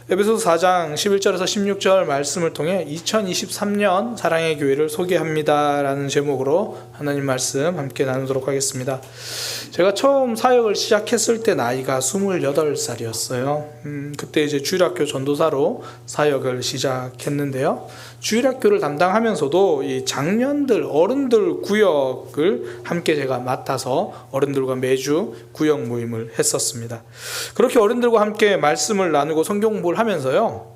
에베소서 4장 11절에서 16절 말씀을 통해 2023년 사랑의 교회를 소개합니다 라는 제목으로 하나님 말씀 함께 나누도록 하겠습니다. 제가 처음 사역을 시작했을 때 나이가 28살이었어요. 그때 이제 주일학교 전도사로 사역을 시작했는데요. 주일학교를 담당하면서도 이 장년들, 어른들 구역을 함께 제가 맡아서 어른들과 매주 구역 모임을 했었습니다. 그렇게 어른들과 함께 말씀을 나누고 성경 공부를 하면서요,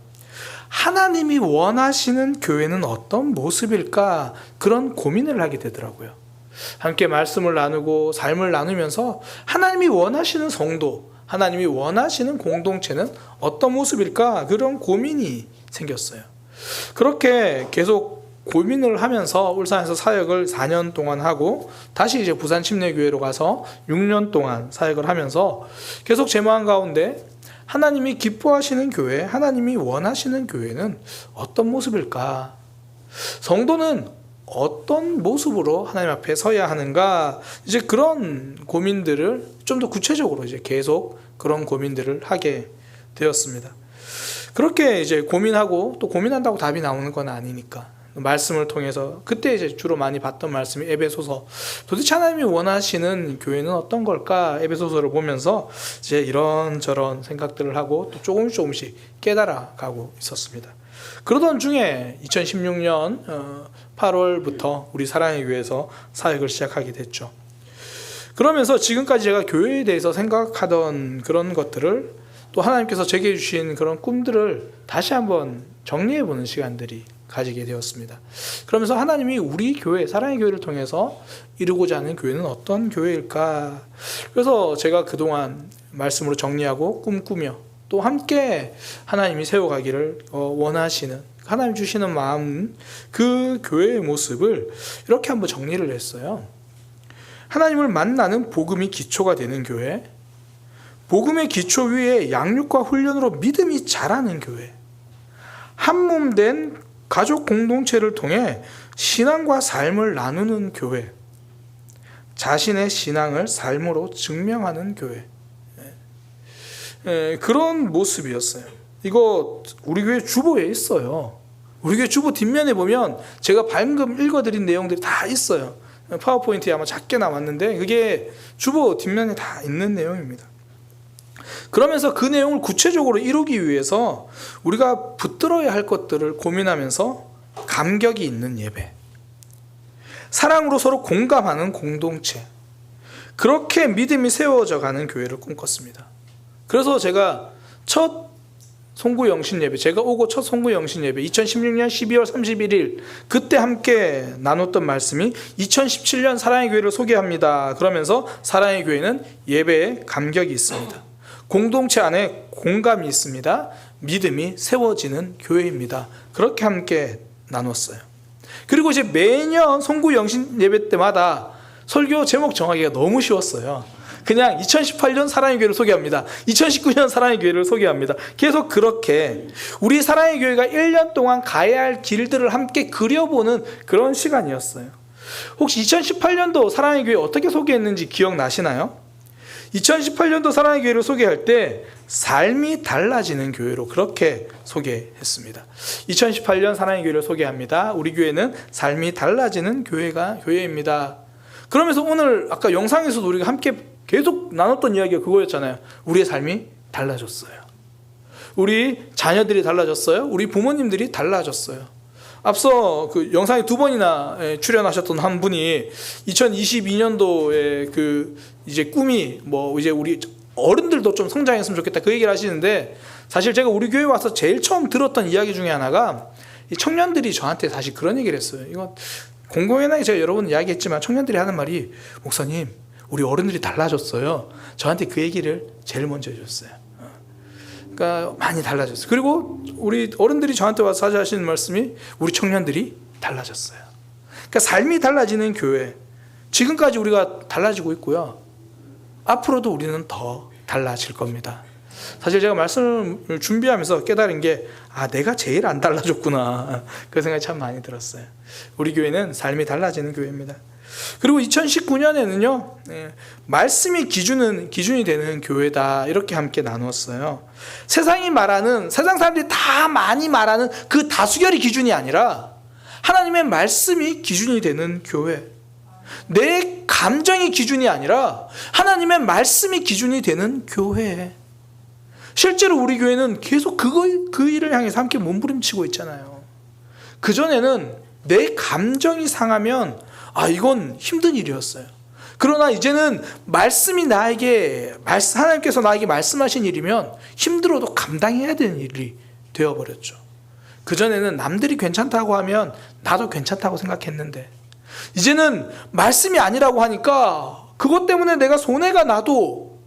하나님이 원하시는 교회는 어떤 모습일까, 그런 고민을 하게 되더라고요. 함께 말씀을 나누고 삶을 나누면서 하나님이 원하시는 성도, 하나님이 원하시는 공동체는 어떤 모습일까, 그런 고민이 생겼어요. 그렇게 계속 고민을 하면서 울산에서 사역을 4년 동안 하고 다시 이제 부산 침례교회로 가서 6년 동안 사역을 하면서 계속 제 마음 가운데 하나님이 기뻐하시는 교회, 하나님이 원하시는 교회는 어떤 모습일까? 성도는 어떤 모습으로 하나님 앞에 서야 하는가? 이제 그런 고민들을 좀 더 구체적으로 이제 계속 그런 고민들을 하게 되었습니다. 그렇게 이제 고민하고 또 고민한다고 답이 나오는 건 아니니까 말씀을 통해서 그때 이제 주로 많이 봤던 말씀이 에베소서, 도대체 하나님이 원하시는 교회는 어떤 걸까? 에베소서를 보면서 이제 이런저런 생각들을 하고 또 조금씩 깨달아 가고 있었습니다. 그러던 중에 2016년 8월부터 우리 사랑의 교회에서 사역을 시작하게 됐죠. 그러면서 지금까지 제가 교회에 대해서 생각하던 그런 것들을 또 하나님께서 제게 주신 그런 꿈들을 다시 한번 정리해보는 시간들이 가지게 되었습니다. 그러면서 하나님이 우리 교회, 사랑의 교회를 통해서 이루고자 하는 교회는 어떤 교회일까? 그래서 제가 그동안 말씀으로 정리하고 꿈꾸며 또 함께 하나님이 세워가기를 원하시는, 하나님 주시는 마음, 그 교회의 모습을 이렇게 한번 정리를 했어요. 하나님을 만나는 복음이 기초가 되는 교회, 복음의 기초 위에 양육과 훈련으로 믿음이 자라는 교회, 한몸 된 가족 공동체를 통해 신앙과 삶을 나누는 교회, 자신의 신앙을 삶으로 증명하는 교회, 그런 모습이었어요. 이거 우리 교회 주보에 있어요. 우리 교회 주보 뒷면에 보면 제가 방금 읽어드린 내용들이 다 있어요. 파워포인트에 아마 작게 나왔는데 그게 주보 뒷면에 다 있는 내용입니다. 그러면서 그 내용을 구체적으로 이루기 위해서 우리가 붙들어야 할 것들을 고민하면서 감격이 있는 예배, 사랑으로 서로 공감하는 공동체, 그렇게 믿음이 세워져 가는 교회를 꿈꿨습니다. 그래서 제가 첫 송구 영신 예배, 제가 오고 첫 송구 영신 예배 2016년 12월 31일 그때 함께 나눴던 말씀이 2017년 사랑의 교회를 소개합니다. 그러면서 사랑의 교회는 예배에 감격이 있습니다. 공동체 안에 공감이 있습니다. 믿음이 세워지는 교회입니다. 그렇게 함께 나눴어요. 그리고 이제 매년 송구 영신 예배 때마다 설교 제목 정하기가 너무 쉬웠어요. 그냥 2018년 사랑의 교회를 소개합니다. 2019년 사랑의 교회를 소개합니다. 계속 그렇게 우리 사랑의 교회가 1년 동안 가야 할 길들을 함께 그려보는 그런 시간이었어요. 혹시 2018년도 사랑의 교회 어떻게 소개했는지 기억나시나요? 2018년도 사랑의 교회를 소개할 때 삶이 달라지는 교회로 그렇게 소개했습니다. 2018년 사랑의 교회를 소개합니다. 우리 교회는 삶이 달라지는 교회입니다. 그러면서 오늘 아까 영상에서도 우리가 함께 계속 나눴던 이야기가 그거였잖아요. 우리의 삶이 달라졌어요. 우리 자녀들이 달라졌어요. 우리 부모님들이 달라졌어요. 앞서 그 영상에 2번이나 출연하셨던 한 분이 2022년도에 그 이제 꿈이 뭐 이제 우리 어른들도 좀 성장했으면 좋겠다 그 얘기를 하시는데, 사실 제가 우리 교회 와서 제일 처음 들었던 이야기 중에 하나가 이 청년들이 저한테 다시 그런 얘기를 했어요. 이거 공공연하게 제가 여러 번 이야기했지만 청년들이 하는 말이, 목사님 우리 어른들이 달라졌어요. 저한테 그 얘기를 제일 먼저 해줬어요. 그러니까 많이 달라졌어요. 그리고 우리 어른들이 저한테 와서 자주 하시는 말씀이 우리 청년들이 달라졌어요. 그러니까 삶이 달라지는 교회, 지금까지 우리가 달라지고 있고요. 앞으로도 우리는 더 달라질 겁니다. 사실 제가 말씀을 준비하면서 깨달은 게 내가 제일 안 달라졌구나 그 생각이 참 많이 들었어요. 우리 교회는 삶이 달라지는 교회입니다. 그리고 2019년에는요, 말씀이 기준이 되는 교회다, 이렇게 함께 나누었어요. 세상 사람들이 다 많이 말하는 그 다수결이 기준이 아니라 하나님의 말씀이 기준이 되는 교회. 내 감정이 기준이 아니라 하나님의 말씀이 기준이 되는 교회. 실제로 우리 교회는 계속 그 일을 향해서 함께 몸부림치고 있잖아요. 그전에는 내 감정이 상하면 이건 힘든 일이었어요. 그러나 이제는 하나님께서 나에게 말씀하신 일이면 힘들어도 감당해야 되는 일이 되어버렸죠. 그전에는 남들이 괜찮다고 하면 나도 괜찮다고 생각했는데, 이제는 말씀이 아니라고 하니까 그것 때문에 내가 손해가 나도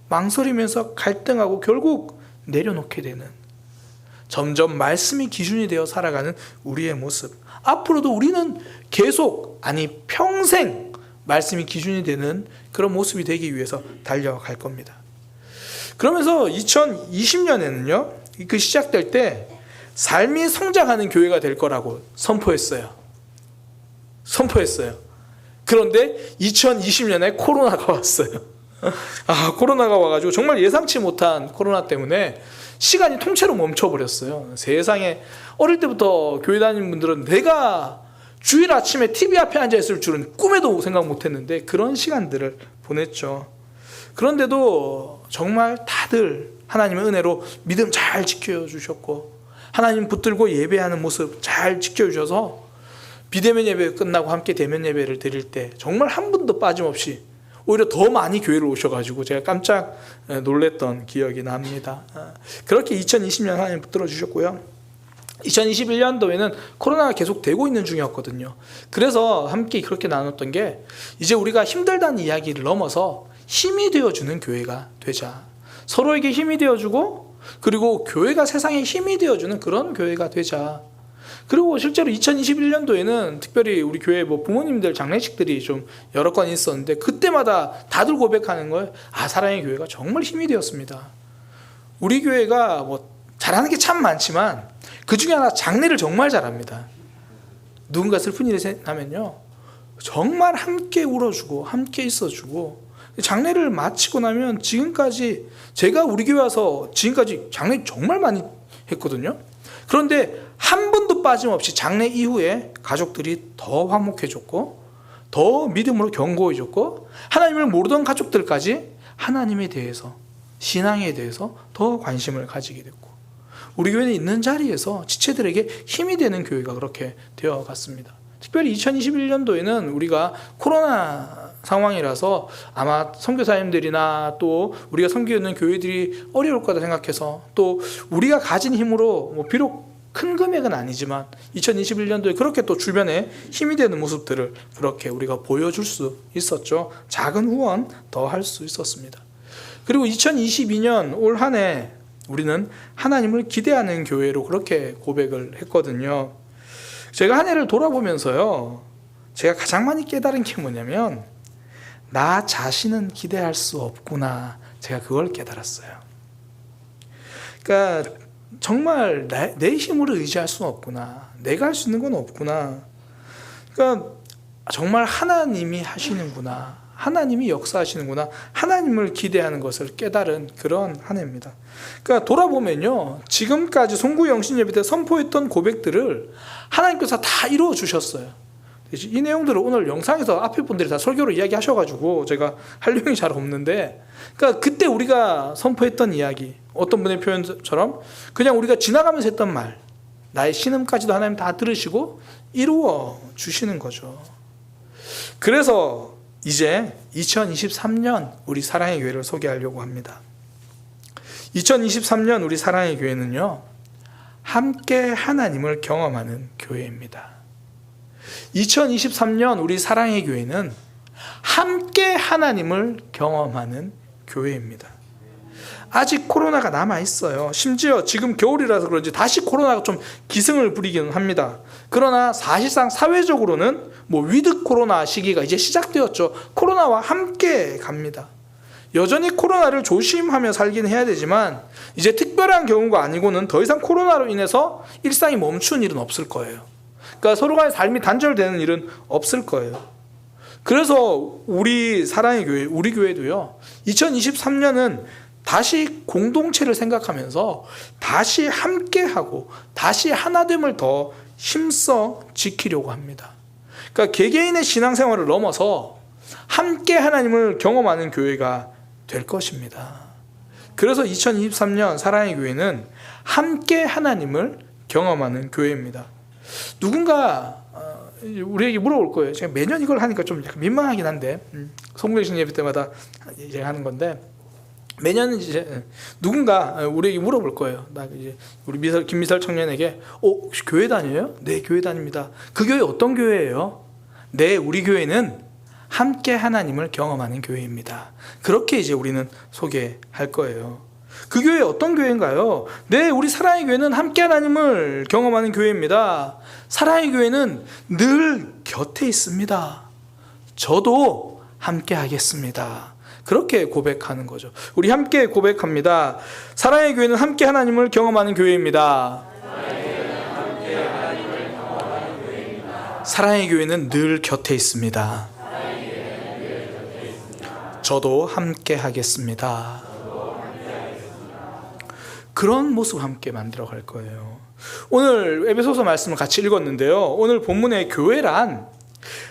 망설이면서 갈등하고 결국 내려놓게 되는, 점점 말씀이 기준이 되어 살아가는 우리의 모습. 앞으로도 우리는 평생 말씀이 기준이 되는 그런 모습이 되기 위해서 달려갈 겁니다. 그러면서 2020년에는요, 그 시작될 때 삶이 성장하는 교회가 될 거라고 선포했어요. 그런데 2020년에 코로나가 왔어요. 코로나가 와가지고 정말 예상치 못한 코로나 때문에 시간이 통째로 멈춰버렸어요. 세상에, 어릴 때부터 교회 다니는 분들은 내가 주일 아침에 TV 앞에 앉아있을 줄은 꿈에도 생각 못했는데 그런 시간들을 보냈죠. 그런데도 정말 다들 하나님의 은혜로 믿음 잘 지켜주셨고, 하나님 붙들고 예배하는 모습 잘 지켜주셔서 비대면 예배 끝나고 함께 대면 예배를 드릴 때 정말 한 분도 빠짐없이 오히려 더 많이 교회를 오셔가지고 제가 깜짝 놀랐던 기억이 납니다. 그렇게 2020년 하나님 붙들어 주셨고요. 2021년도에는 코로나가 계속 되고 있는 중이었거든요. 그래서 함께 그렇게 나눴던 게, 이제 우리가 힘들다는 이야기를 넘어서 힘이 되어주는 교회가 되자. 서로에게 힘이 되어주고, 그리고 교회가 세상에 힘이 되어주는 그런 교회가 되자. 그리고 실제로 2021년도에는 특별히 우리 교회 부모님들 장례식들이 좀 여러 건 있었는데, 그때마다 다들 고백하는 거예요. 사랑의 교회가 정말 힘이 되었습니다. 우리 교회가 잘하는 게 참 많지만 그 중에 하나, 장례를 정말 잘합니다. 누군가 슬픈 일이 나면요, 정말 함께 울어주고 함께 있어주고, 장례를 마치고 나면 지금까지, 제가 우리 교회 와서 지금까지 장례 정말 많이 했거든요. 그런데 한 번도 빠짐없이 장례 이후에 가족들이 더 화목해졌고, 더 믿음으로 견고해졌고, 하나님을 모르던 가족들까지 하나님에 대해서, 신앙에 대해서 더 관심을 가지게 됐고, 우리 교회는 있는 자리에서 지체들에게 힘이 되는 교회가 그렇게 되어갔습니다. 특별히 2021년도에는 우리가 코로나 상황이라서 아마 선교사님들이나 또 우리가 섬기는 교회들이 어려울 거다 생각해서, 또 우리가 가진 힘으로 비록 큰 금액은 아니지만 2021년도에 그렇게 또 주변에 힘이 되는 모습들을 그렇게 우리가 보여줄 수 있었죠. 작은 후원 더 할 수 있었습니다. 그리고 2022년 올 한 해 우리는 하나님을 기대하는 교회로 그렇게 고백을 했거든요. 제가 한 해를 돌아보면서요, 제가 가장 많이 깨달은 게 뭐냐면, 나 자신은 기대할 수 없구나. 제가 그걸 깨달았어요. 그러니까 정말 내 힘으로 의지할 수는 없구나. 내가 할 수 있는 건 없구나. 그러니까 정말 하나님이 하시는구나. 하나님이 역사하시는구나. 하나님을 기대하는 것을 깨달은 그런 한 해입니다. 그러니까 돌아보면요, 지금까지 송구 영신 예배 때 선포했던 고백들을 하나님께서 다 이루어 주셨어요. 이 내용들을 오늘 영상에서 앞에 분들이 다 설교로 이야기하셔가지고 제가 할 내용이 잘 없는데, 그러니까 그때 우리가 선포했던 이야기, 어떤 분의 표현처럼 그냥 우리가 지나가면서 했던 말, 나의 신음까지도 하나님 다 들으시고 이루어 주시는 거죠. 그래서 이제 2023년 우리 사랑의 교회를 소개하려고 합니다. 2023년 우리 사랑의 교회는요, 함께 하나님을 경험하는 교회입니다. 2023년 우리 사랑의 교회는 함께 하나님을 경험하는 교회입니다. 아직 코로나가 남아있어요. 심지어 지금 겨울이라서 그런지 다시 코로나가 좀 기승을 부리기는 합니다. 그러나 사실상 사회적으로는 위드 코로나 시기가 이제 시작되었죠. 코로나와 함께 갑니다. 여전히 코로나를 조심하며 살긴 해야 되지만, 이제 특별한 경우가 아니고는 더 이상 코로나로 인해서 일상이 멈춘 일은 없을 거예요. 그러니까 서로 간의 삶이 단절되는 일은 없을 거예요. 그래서 우리 사랑의 교회, 우리 교회도요, 2023년은 다시 공동체를 생각하면서 다시 함께하고 다시 하나됨을 더 힘써 지키려고 합니다. 그러니까 개개인의 신앙생활을 넘어서 함께 하나님을 경험하는 교회가 될 것입니다. 그래서 2023년 사랑의 교회는 함께 하나님을 경험하는 교회입니다. 누군가 우리에게 물어볼 거예요. 제가 매년 이걸 하니까 좀 약간 민망하긴 한데, 송구의식 예배 때마다 이제 하는 건데, 매년 이제 누군가 우리에게 물어볼 거예요. 나 이제 우리 김미설 청년에게, 혹시 교회 다녀요? 네, 교회 다닙니다. 그 교회 어떤 교회예요? 네, 우리 교회는 함께 하나님을 경험하는 교회입니다. 그렇게 이제 우리는 소개할 거예요. 그 교회 어떤 교회인가요? 네, 우리 사랑의 교회는 함께 하나님을 경험하는 교회입니다. 사랑의 교회는 늘 곁에 있습니다. 저도 함께 하겠습니다. 그렇게 고백하는 거죠. 우리 함께 고백합니다. 사랑의 교회는 함께 하나님을 경험하는 교회입니다. 사랑의 교회는 늘 곁에 있습니다. 저도 함께 하겠습니다. 그런 모습 함께 만들어 갈 거예요. 오늘 에베소서 말씀을 같이 읽었는데요. 오늘 본문의 교회란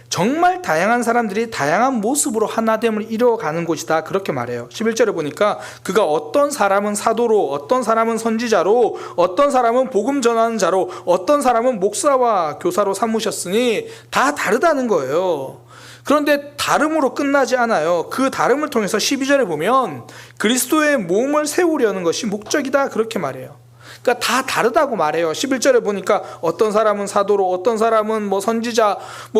정말 다양한 사람들이 다양한 모습으로 하나됨을 이뤄가는 곳이다, 그렇게 말해요. 11절에 보니까 그가 어떤 사람은 사도로, 어떤 사람은 선지자로, 어떤 사람은 복음 전하는 자로, 어떤 사람은 목사와 교사로 삼으셨으니 다 다르다는 거예요. 그런데 다름으로 끝나지 않아요. 그 다름을 통해서 12절에 보면 그리스도의 몸을 세우려는 것이 목적이다, 그렇게 말해요. 그러니까 다 다르다고 말해요. 11절에 보니까 어떤 사람은 사도로, 어떤 사람은 선지자,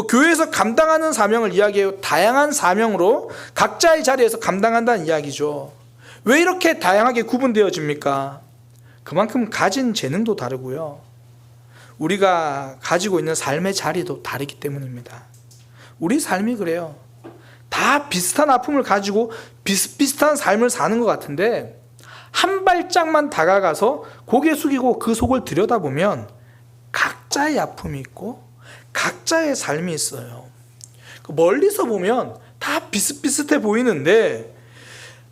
교회에서 감당하는 사명을 이야기해요. 다양한 사명으로 각자의 자리에서 감당한다는 이야기죠. 왜 이렇게 다양하게 구분되어집니까? 그만큼 가진 재능도 다르고요, 우리가 가지고 있는 삶의 자리도 다르기 때문입니다. 우리 삶이 그래요. 다 비슷한 아픔을 가지고 비슷비슷한 삶을 사는 것 같은데, 한 발짝만 다가가서 고개 숙이고 그 속을 들여다보면 각자의 아픔이 있고 각자의 삶이 있어요. 멀리서 보면 다 비슷비슷해 보이는데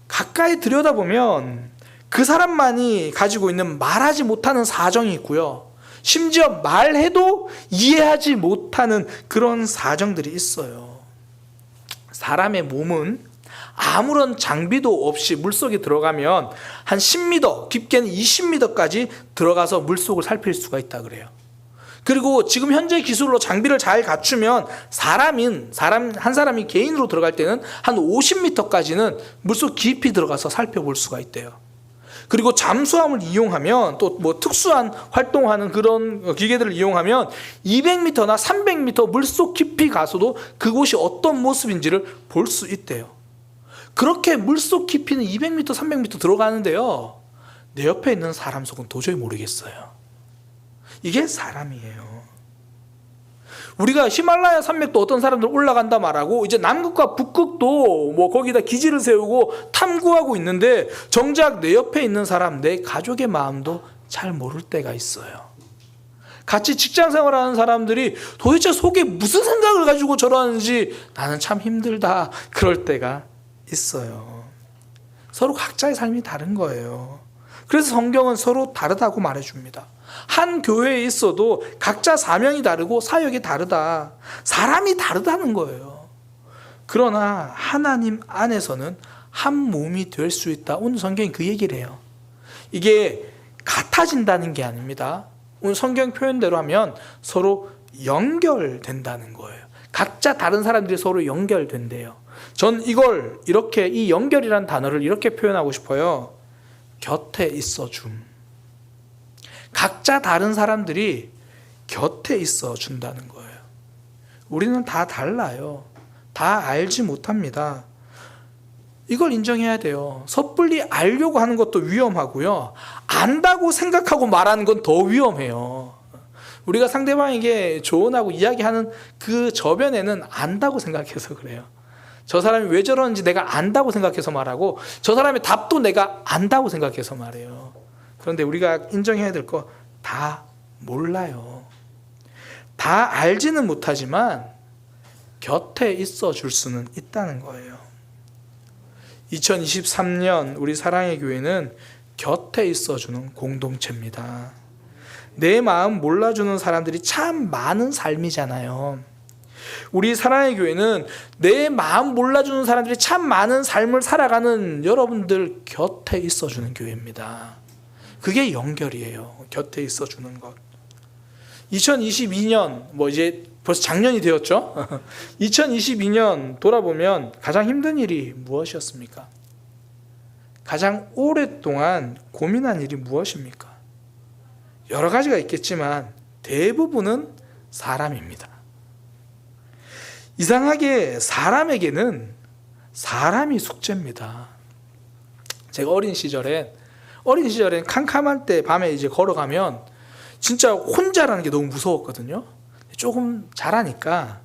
가까이 들여다보면 그 사람만이 가지고 있는 말하지 못하는 사정이 있고요, 심지어 말해도 이해하지 못하는 그런 사정들이 있어요. 사람의 몸은 아무런 장비도 없이 물속에 들어가면 한 10m, 깊게는 20m까지 들어가서 물속을 살필 수가 있다 그래요. 그리고 지금 현재 기술로 장비를 잘 갖추면 한 사람이 개인으로 들어갈 때는 한 50m까지는 물속 깊이 들어가서 살펴볼 수가 있대요. 그리고 잠수함을 이용하면, 또 특수한 활동하는 그런 기계들을 이용하면 200m나 300m 물속 깊이 가서도 그곳이 어떤 모습인지를 볼 수 있대요. 그렇게 물속 깊이는 200m, 300m 들어가는데요, 내 옆에 있는 사람 속은 도저히 모르겠어요. 이게 사람이에요. 우리가 히말라야 산맥도 어떤 사람들 올라간다 말하고, 이제 남극과 북극도 거기다 기지를 세우고 탐구하고 있는데, 정작 내 옆에 있는 사람, 내 가족의 마음도 잘 모를 때가 있어요. 같이 직장 생활하는 사람들이 도대체 속에 무슨 생각을 가지고 저러는지 나는 참 힘들다, 그럴 때가 있어요. 서로 각자의 삶이 다른 거예요. 그래서 성경은 서로 다르다고 말해줍니다. 한 교회에 있어도 각자 사명이 다르고 사역이 다르다, 사람이 다르다는 거예요. 그러나 하나님 안에서는 한 몸이 될 수 있다. 오늘 성경이 그 얘기를 해요. 이게 같아진다는 게 아닙니다. 오늘 성경 표현대로 하면 서로 연결된다는 거예요. 각자 다른 사람들이 서로 연결된대요. 전 이걸 이렇게, 이 연결이라는 단어를 이렇게 표현하고 싶어요. 곁에 있어줌. 각자 다른 사람들이 곁에 있어 준다는 거예요. 우리는 다 달라요. 다 알지 못합니다. 이걸 인정해야 돼요. 섣불리 알려고 하는 것도 위험하고요, 안다고 생각하고 말하는 건 더 위험해요. 우리가 상대방에게 조언하고 이야기하는 그 저변에는 안다고 생각해서 그래요. 저 사람이 왜 저러는지 내가 안다고 생각해서 말하고, 저 사람의 답도 내가 안다고 생각해서 말해요. 그런데 우리가 인정해야 될 거 다 몰라요. 다 알지는 못하지만 곁에 있어 줄 수는 있다는 거예요. 2023년 우리 사랑의 교회는 곁에 있어주는 공동체입니다. 내 마음 몰라주는 사람들이 참 많은 삶이잖아요. 우리 사랑의 교회는 내 마음 몰라주는 사람들이 참 많은 삶을 살아가는 여러분들 곁에 있어주는 교회입니다. 그게 연결이에요. 곁에 있어주는 것. 2022년 이제 벌써 작년이 되었죠. 2022년 돌아보면 가장 힘든 일이 무엇이었습니까? 가장 오랫동안 고민한 일이 무엇입니까? 여러 가지가 있겠지만 대부분은 사람입니다. 이상하게 사람에게는 사람이 숙제입니다. 제가 어린 시절엔 캄캄할 때 밤에 이제 걸어가면 진짜 혼자라는 게 너무 무서웠거든요. 조금 자라니까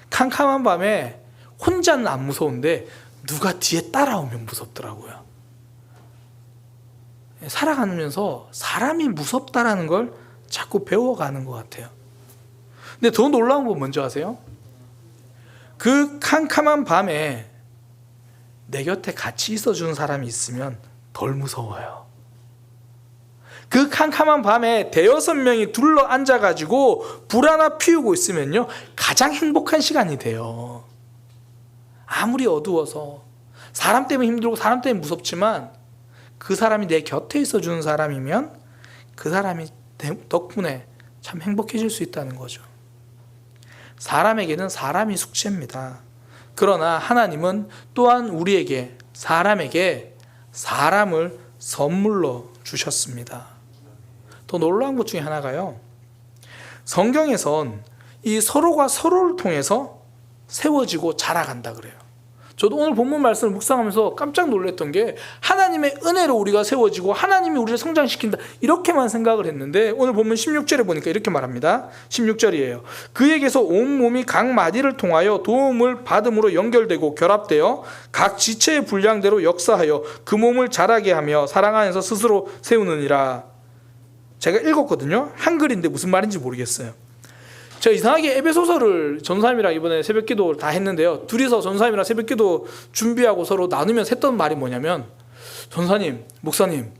캄캄한 밤에 혼자는 안 무서운데 누가 뒤에 따라오면 무섭더라고요. 살아가면서 사람이 무섭다라는 걸 자꾸 배워가는 것 같아요. 근데 더 놀라운 건 뭔지 아세요? 그 캄캄한 밤에 내 곁에 같이 있어주는 사람이 있으면 덜 무서워요. 그 캄캄한 밤에 대여섯 명이 둘러 앉아가지고 불 하나 피우고 있으면요, 가장 행복한 시간이 돼요. 아무리 어두워서 사람 때문에 힘들고 사람 때문에 무섭지만 그 사람이 내 곁에 있어주는 사람이면 그 사람이 덕분에 참 행복해질 수 있다는 거죠. 사람에게는 사람이 숙제입니다. 그러나 하나님은 또한 우리에게, 사람에게 사람을 선물로 주셨습니다. 더 놀라운 것 중에 하나가요, 성경에선 이 서로가 서로를 통해서 세워지고 자라간다 그래요. 저도 오늘 본문 말씀을 묵상하면서 깜짝 놀랐던 게 하나님의 은혜로 우리가 세워지고 하나님이 우리를 성장시킨다, 이렇게만 생각을 했는데 오늘 본문 16절에 보니까 이렇게 말합니다. 16절이에요. 그에게서 온몸이 각 마디를 통하여 도움을 받음으로 연결되고 결합되어 각 지체의 분량대로 역사하여 그 몸을 자라게 하며 사랑 안에서 스스로 세우느니라. 제가 읽었거든요. 한글인데 무슨 말인지 모르겠어요. 제가 이상하게 에베소서를 전사님이랑 이번에 새벽기도 다 했는데요, 둘이서 전사님이랑 새벽기도 준비하고 서로 나누면서 했던 말이 뭐냐면, 전사님, 목사님,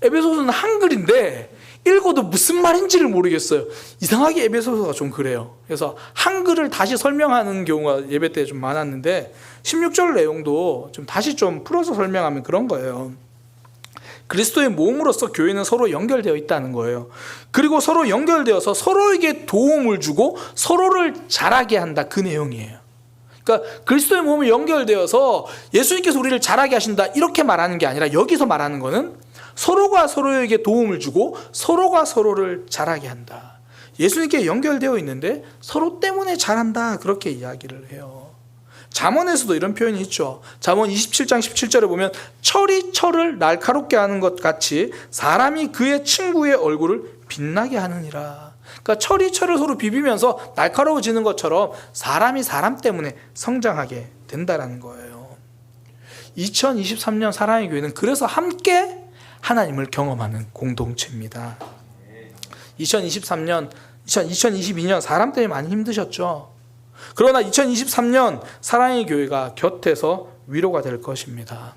에베소서는 한글인데 읽어도 무슨 말인지를 모르겠어요. 이상하게 에베소서가 좀 그래요. 그래서 한글을 다시 설명하는 경우가 예배 때 좀 많았는데 16절 내용도 좀 다시 좀 풀어서 설명하면 그런 거예요. 그리스도의 몸으로서 교회는 서로 연결되어 있다는 거예요. 그리고 서로 연결되어서 서로에게 도움을 주고 서로를 자라게 한다, 그 내용이에요. 그러니까 그리스도의 몸이 연결되어서 예수님께서 우리를 자라게 하신다, 이렇게 말하는 게 아니라 여기서 말하는 거는 서로가 서로에게 도움을 주고 서로가 서로를 자라게 한다. 예수님께 연결되어 있는데 서로 때문에 자란다, 그렇게 이야기를 해요. 잠언에서도 이런 표현이 있죠. 잠언 27장 17절에 보면 철이 철을 날카롭게 하는 것 같이 사람이 그의 친구의 얼굴을 빛나게 하느니라. 그러니까 철이 철을 서로 비비면서 날카로워지는 것처럼 사람이 사람 때문에 성장하게 된다는 거예요. 2023년 사랑의 교회는 그래서 함께 하나님을 경험하는 공동체입니다. 2022년 사람 때문에 많이 힘드셨죠. 그러나 2023년 사랑의 교회가 곁에서 위로가 될 것입니다.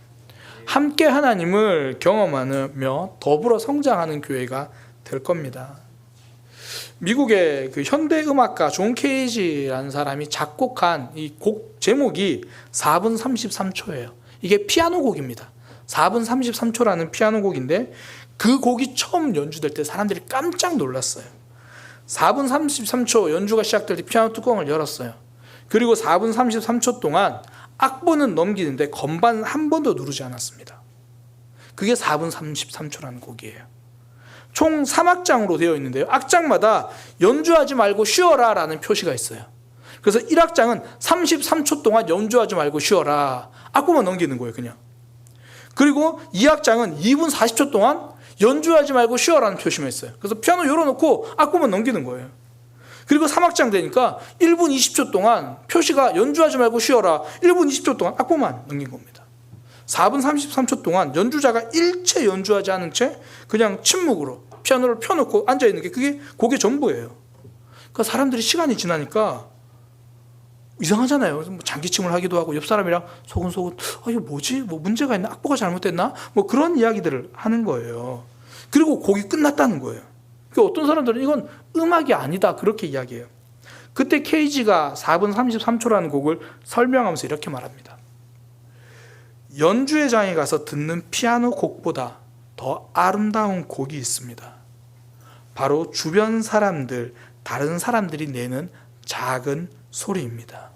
함께 하나님을 경험하며 더불어 성장하는 교회가 될 겁니다. 미국의 그 현대 음악가 존 케이지라는 사람이 작곡한 이 곡 제목이 4분 33초예요. 이게 피아노 곡입니다. 4분 33초라는 피아노 곡인데 그 곡이 처음 연주될 때 사람들이 깜짝 놀랐어요. 4분 33초 연주가 시작될 때 피아노 뚜껑을 열었어요. 그리고 4분 33초 동안 악보는 넘기는데 건반 한 번도 누르지 않았습니다. 그게 4분 33초라는 곡이에요. 총 3악장으로 되어 있는데요, 악장마다 연주하지 말고 쉬어라 라는 표시가 있어요. 그래서 1악장은 33초 동안 연주하지 말고 쉬어라, 악보만 넘기는 거예요, 그냥. 그리고 2악장은 2분 40초 동안 연주하지 말고 쉬어라는 표시만 있어요. 그래서 피아노 열어놓고 악보만 넘기는 거예요. 그리고 3악장 되니까 1분 20초 동안 표시가 연주하지 말고 쉬어라, 1분 20초 동안 악보만 넘긴 겁니다. 4분 33초 동안 연주자가 일체 연주하지 않은 채 그냥 침묵으로 피아노를 펴놓고 앉아있는 게 그게 곡의 전부예요. 그러니까 사람들이 시간이 지나니까 이상하잖아요. 뭐 장기침을 하기도 하고 옆 사람이랑 소근소근 이거 뭐지? 뭐 문제가 있나? 악보가 잘못됐나? 뭐 그런 이야기들을 하는 거예요. 그리고 곡이 끝났다는 거예요. 그러니까 어떤 사람들은 이건 음악이 아니다 그렇게 이야기해요. 그때 케이지가 4분 33초라는 곡을 설명하면서 이렇게 말합니다. 연주회장에 가서 듣는 피아노 곡보다 더 아름다운 곡이 있습니다. 바로 주변 사람들, 다른 사람들이 내는 작은 소리입니다.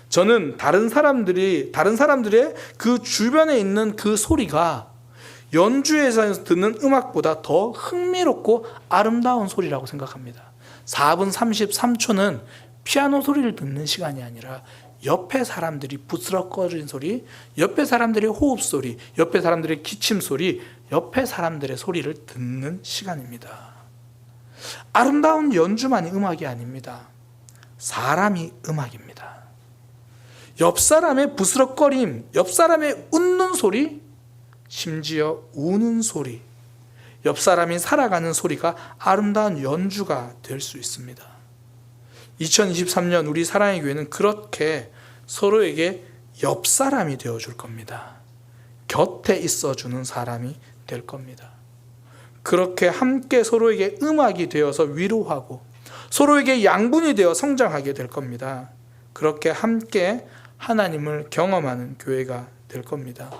저는 다른 사람들의 그 주변에 있는 그 소리가 연주회장에서 듣는 음악보다 더 흥미롭고 아름다운 소리라고 생각합니다. 4분 33초는 피아노 소리를 듣는 시간이 아니라 옆에 사람들이 부스럭거리는 소리, 옆에 사람들의 호흡 소리, 옆에 사람들의 기침 소리, 옆에 사람들의 소리를 듣는 시간입니다. 아름다운 연주만이 음악이 아닙니다. 사람이 음악입니다. 옆 사람의 부스럭거림, 옆 사람의 웃는 소리, 심지어 우는 소리, 옆 사람이 살아가는 소리가 아름다운 연주가 될 수 있습니다. 2023년 우리 사랑의 교회는 그렇게 서로에게 옆 사람이 되어줄 겁니다. 곁에 있어주는 사람이 될 겁니다. 그렇게 함께 서로에게 음악이 되어서 위로하고 서로에게 양분이 되어 성장하게 될 겁니다. 그렇게 함께 하나님을 경험하는 교회가 될 겁니다.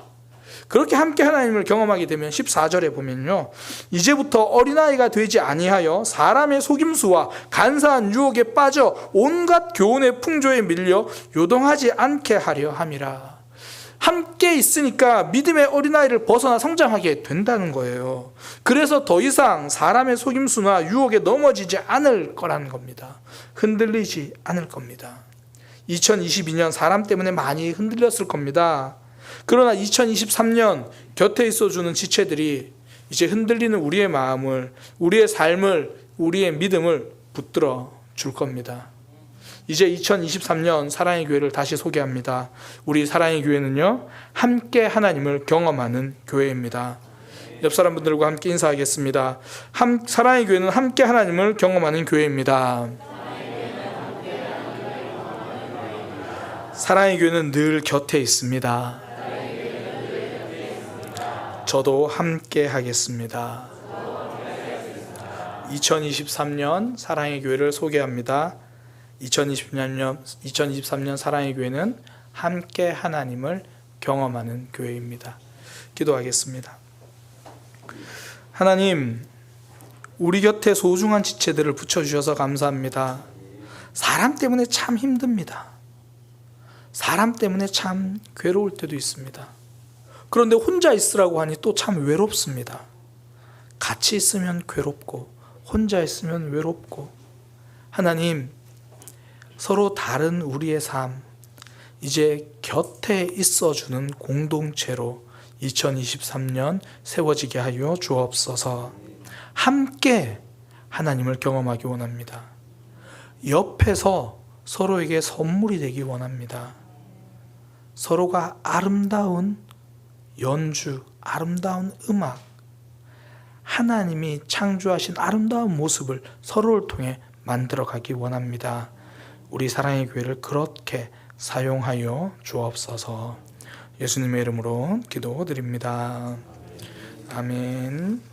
그렇게 함께 하나님을 경험하게 되면 14절에 보면요, 이제부터 어린아이가 되지 아니하여 사람의 속임수와 간사한 유혹에 빠져 온갖 교훈의 풍조에 밀려 요동하지 않게 하려 함이라. 함께 있으니까 믿음의 어린아이를 벗어나 성장하게 된다는 거예요. 그래서 더 이상 사람의 속임수나 유혹에 넘어지지 않을 거라는 겁니다. 흔들리지 않을 겁니다. 2022년 사람 때문에 많이 흔들렸을 겁니다. 그러나 2023년 곁에 있어주는 지체들이 이제 흔들리는 우리의 마음을, 우리의 삶을, 우리의 믿음을 붙들어 줄 겁니다. 이제 2023년 사랑의 교회를 다시 소개합니다. 우리 사랑의 교회는요, 함께 하나님을 경험하는 교회입니다. 옆 사람분들과 함께 인사하겠습니다. 사랑의 교회는 함께 하나님을 경험하는 교회입니다. 사랑의 교회는 늘 곁에 있습니다. 저도 함께 하겠습니다. 2023년 사랑의 교회를 소개합니다. 2023년 사랑의 교회는 함께 하나님을 경험하는 교회입니다. 기도하겠습니다. 하나님, 우리 곁에 소중한 지체들을 붙여주셔서 감사합니다. 사람 때문에 참 힘듭니다. 사람 때문에 참 괴로울 때도 있습니다. 그런데 혼자 있으라고 하니 또 참 외롭습니다. 같이 있으면 괴롭고 혼자 있으면 외롭고, 하나님, 서로 다른 우리의 삶, 이제 곁에 있어주는 공동체로 2023년 세워지게 하여 주옵소서. 함께 하나님을 경험하기 원합니다. 옆에서 서로에게 선물이 되기 원합니다. 서로가 아름다운 연주, 아름다운 음악, 하나님이 창조하신 아름다운 모습을 서로를 통해 만들어가기 원합니다. 우리 사랑의 교회를 그렇게 사용하여 주옵소서. 예수님의 이름으로 기도드립니다. 아멘.